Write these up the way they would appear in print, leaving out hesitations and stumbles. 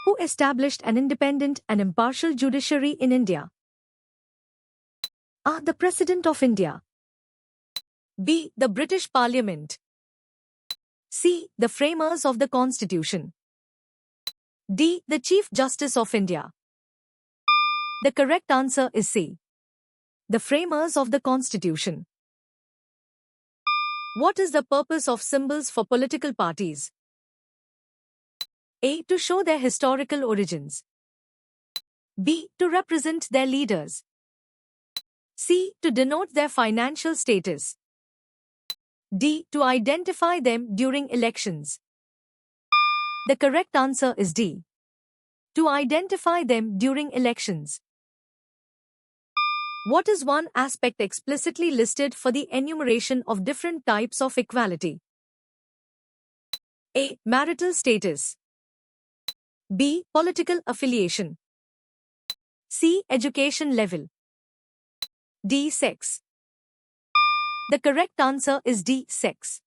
Who established an independent and impartial judiciary in India? A. The President of India. B. The British Parliament. C. The framers of the Constitution. D. The Chief Justice of India. The correct answer is C. The framers of the Constitution. What is the purpose of symbols for political parties? A. To show their historical origins. B. To represent their leaders. C. To denote their financial status. D. To identify them during elections. The correct answer is D. To identify them during elections. What is one aspect explicitly listed for the enumeration of different types of equality? A. Marital status. B. Political affiliation. C. Education level. D. Sex. The correct answer is D. Sex.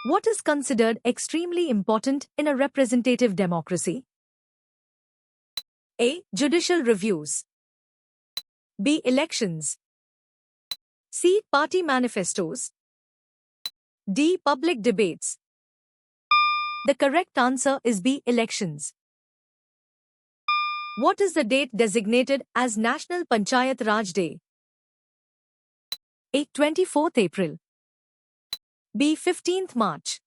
What is considered extremely important in a representative democracy? A. Judicial reviews. B. Elections. C. Party manifestos. D. Public debates. The correct answer is B. Elections. What is the date designated as National Panchayat Raj Day? A. 24th April. B. 15th March.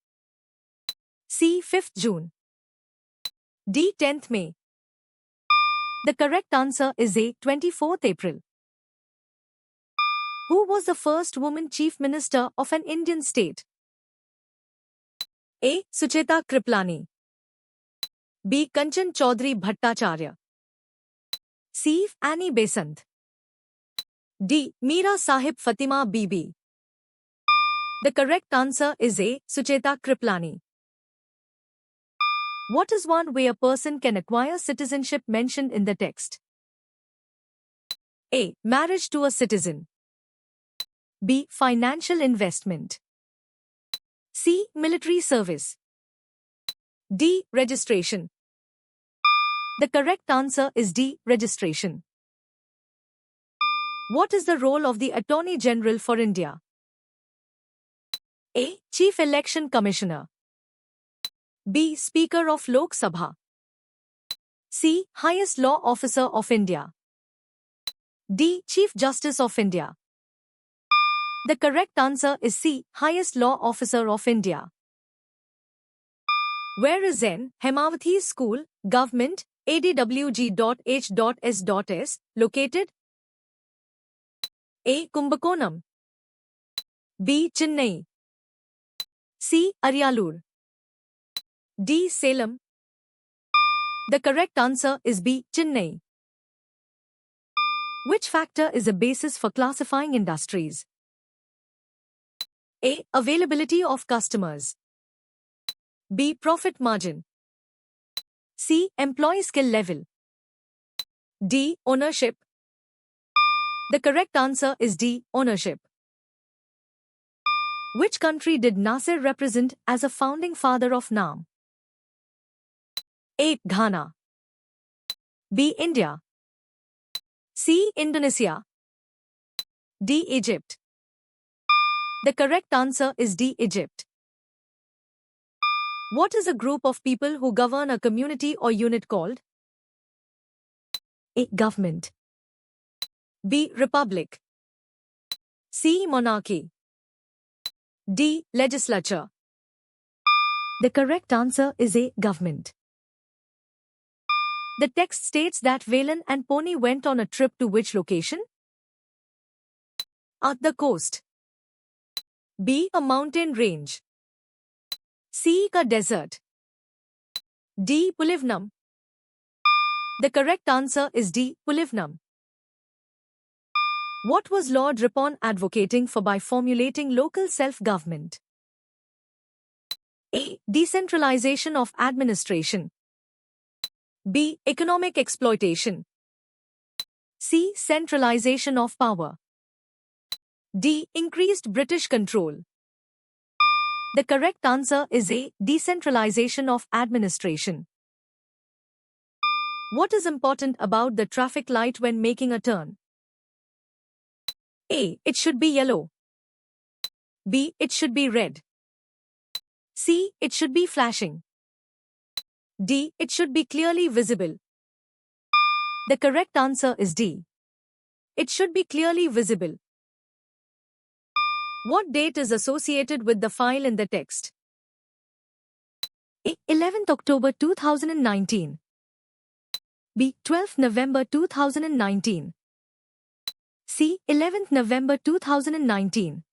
C. 5th June. D. 10th May. The correct answer is A. 24th April. Who was the first woman Chief Minister of an Indian state? A. Sucheta Kriplani. B. Kanchan Chaudhary Bhattacharya. C. Annie Besant. D. Meera Sahib Fatima Bibi. The correct answer is A. Sucheta Kriplani. What is one way a person can acquire citizenship mentioned in the text? A. Marriage to a citizen. B. Financial investment. C. Military service. D. Registration. The correct answer is D. Registration. What is the role of the Attorney General for India? A. Chief Election Commissioner. B. Speaker of Lok Sabha. C. Highest Law Officer of India. D. Chief Justice of India. The correct answer is C. Highest Law Officer of India. Where is N. Hemavati School, Government, ADWG.H.S.S. located? A. Kumbakonam. B. Chennai. C. Aryalur. D. Salem. The correct answer is B. Chennai. Which factor is a basis for classifying industries? A. Availability of customers. B. Profit margin. C. Employee skill level. D. Ownership. The correct answer is D. Ownership. Which country did Nasir represent as a founding father of NAM? A. Ghana. B. India. C. Indonesia. D. Egypt. The correct answer is D. Egypt. What is a group of people who govern a community or unit called? A. Government. B. Republic. C. Monarchy. D. Legislature. The correct answer is A. Government. The text states that Velan and Pony went on a trip to which location? A. The coast. B. A mountain range. C. A desert. D. Pulivnam. The correct answer is D. Pulivnam. What was Lord Ripon advocating for by formulating local self-government? A. Decentralization of administration. B. Economic exploitation. C. Centralization of power. D. Increased British control. The correct answer is A. Decentralization of administration. What is important about the traffic light when making a turn? A. It should be yellow. B. It should be red. C. It should be flashing. D. It should be clearly visible. The correct answer is D. It should be clearly visible. What date is associated with the file in the text? A. 11th October 2019. B. 12th November 2019. C. 11th November 2019.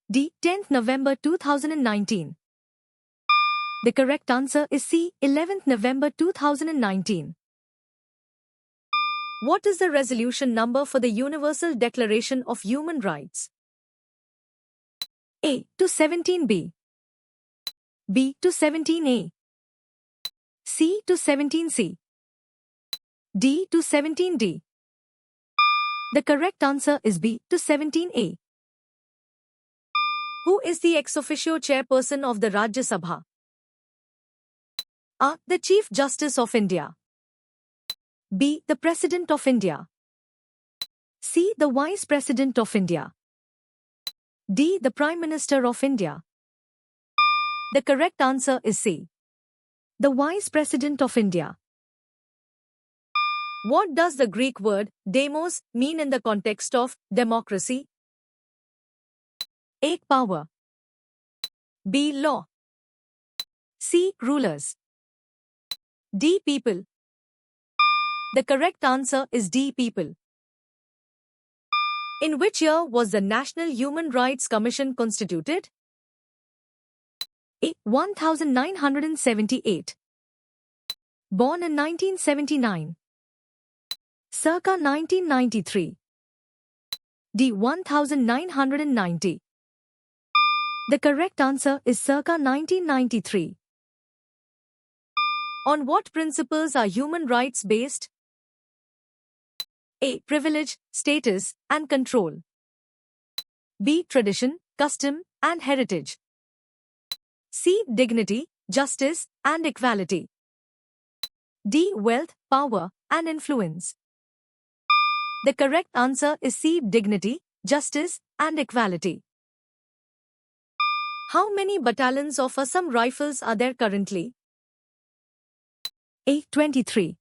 D. 10th November 2019. The correct answer is C. 11th November 2019. What is the resolution number for the Universal Declaration of Human Rights? A. 217B. B. 217A. C. 217C. D. 217D. The correct answer is B. 217A. Who is the ex officio chairperson of the Rajya Sabha? A. The Chief Justice of India. B. The President of India. C. The Vice President of India. D. The Prime Minister of India. The correct answer is C. The Vice President of India. What does the Greek word demos mean in the context of democracy? A. Power. B. Law. C. Rulers. D. People. The correct answer is D. People. In which year was the National Human Rights Commission constituted? A. 1978. Born in 1979. Circa 1993. D. 1990. The correct answer is circa 1993. On what principles are human rights based? A. Privilege, status, and control. B. Tradition, custom, and heritage. C. Dignity, justice, and equality. D. Wealth, power, and influence. The correct answer is C. Dignity, justice, and equality. How many battalions of Assam Rifles are there currently? A. 23.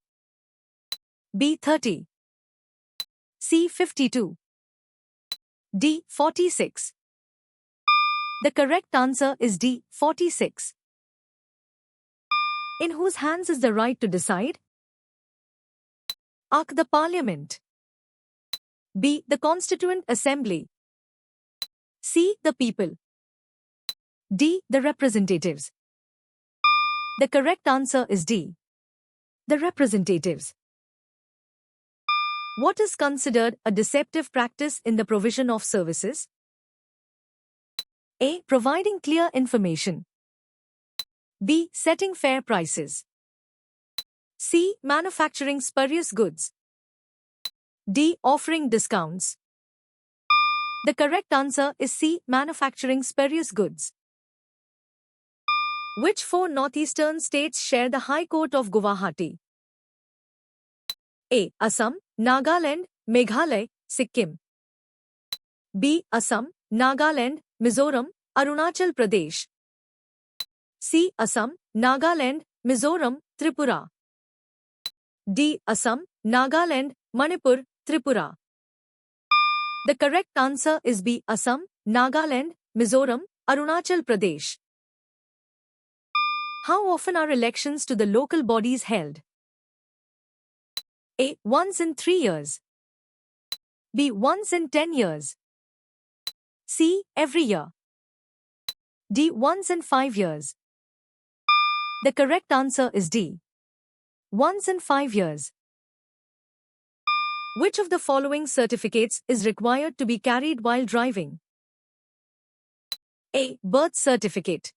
B. 30. C. 52. D. 46. The correct answer is D. 46. In whose hands is the right to decide? A. The Parliament. B. The Constituent Assembly. C. The people. D. The representatives. The correct answer is D. The representatives. What is considered a deceptive practice in the provision of services? A. Providing clear information. B. Setting fair prices. C. Manufacturing spurious goods. D. Offering discounts. The correct answer is C. Manufacturing spurious goods. Which four northeastern states share the High Court of Guwahati? A. Assam, Nagaland, Meghalaya, Sikkim. B. Assam, Nagaland, Mizoram, Arunachal Pradesh. C. Assam, Nagaland, Mizoram, Tripura. D. Assam, Nagaland, Manipur, Tripura. The correct answer is B. Assam, Nagaland, Mizoram, Arunachal Pradesh. How often are elections to the local bodies held? A. Once in 3 years. B. Once in 10 years. C. Every year. D. Once in 5 years. The correct answer is D. Once in 5 years. Which of the following certificates is required to be carried while driving? A. Birth certificate.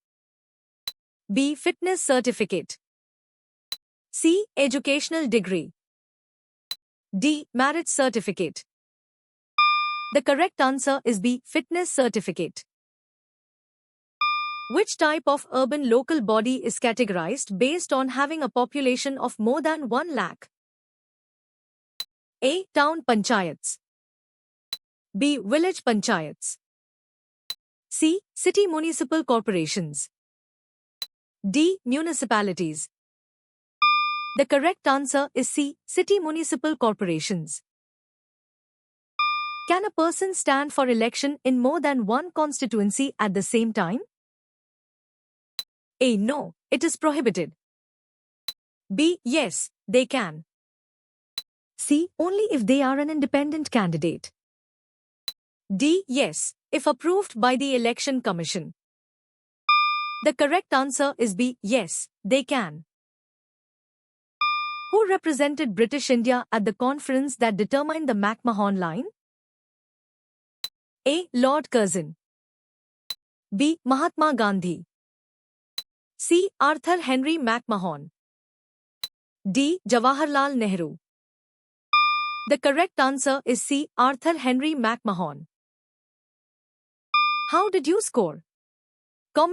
B. Fitness certificate. C. Educational degree. D. Marriage certificate. The correct answer is B. Fitness certificate. Which type of urban local body is categorized based on having a population of more than 1 lakh? A. Town panchayats. B. Village panchayats. C. City municipal corporations. D. Municipalities. The correct answer is C. City municipal corporations. Can a person stand for election in more than one constituency at the same time? A. No, it is prohibited. B. Yes, they can. C. Only if they are an independent candidate. D. Yes, if approved by the Election Commission. The correct answer is B. Yes, they can. Who represented British India at the conference that determined the McMahon Line? A. Lord Curzon. B. Mahatma Gandhi. C. Arthur Henry McMahon. D. Jawaharlal Nehru. The correct answer is C. Arthur Henry McMahon. How did you score?